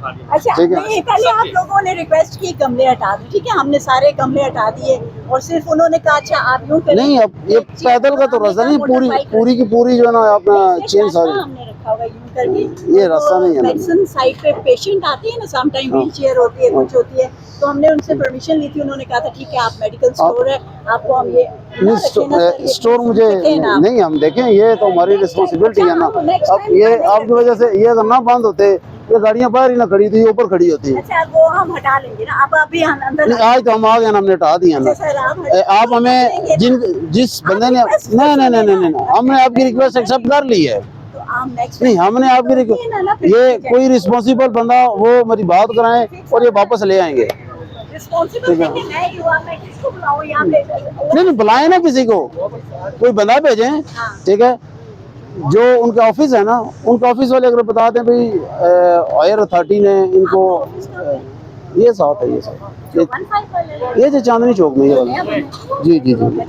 अच्छा ठीक है। नहीं, पहले आप लोगों ने रिक्वेस्ट की गमले हटा दो, ठीक है, हमने सारे गमले हटा दिए और सिर्फ उन्होंने कहा अच्छा आप यूँ करें। नहीं, अब ये एक चीज़ पैदल का तो हमने रास्ता कहा नहीं, पूरी मोटरबाइक पूरी की पूरी जो है ना अपना नहीं, चेन रास्ता सारी हमने रखा होगा यूं करके। ये रास्ता नहीं है ना। मेडिसिन साइड पे पेशेंट आते हैं ना, सम टाइम हाँ। व्हील चेयर होती है, कुछ होती है, तो हमने उनसे परमिशन ली थी, उन्होंने कहा था ठीक है आप मेडिकल स्टोर है, आपको हम ये ना रखें ना सर, ये स्टोर मुझे रखें ना आप। नहीं, हम देखें ये तो हमारी रिस्पॉन्सिबिलिटी है ना। अच्छा, next अब time ये नहीं आपकी वजह से ये अगर ना बंद होते, ये गाड़ियां बाहर ही ना खड़ी थी, ऊपर खड़ी होती। अच्छा वो हम हटा लेंगे ना, अब अभी हम अंदर नहीं, आज तो हम आ गए ना, हमने हटा दिया ना। अच्छा, सर, आप हमें जिस बंदे ने नहीं, हमने आपकी रिक्वेस्ट एक्सेप्ट कर ली है। तो आप नेक्स्ट नहीं, हमने आपकी रिक्वेस्ट, ये कोई रिस्पॉन्सिबल बंदा वो मेरी बात कराएं और ये वापस ले आएंगे। रिस्पॉन्सिबल ठीक है। नहीं मैं ही हुआ, मैं किसको बुलाऊं यहाँ पे? नहीं, बुलाए ना किसी को, कोई बंदा भेजें, ठीक है। जो उनके ऑफिस है ना, उनके ऑफिस वाले अगर बता दें भाई हायर अथॉरिटी ने इनको ये साथ है, ये साथ ये जो चांदनी चौक में ये वाला। जी जी जी।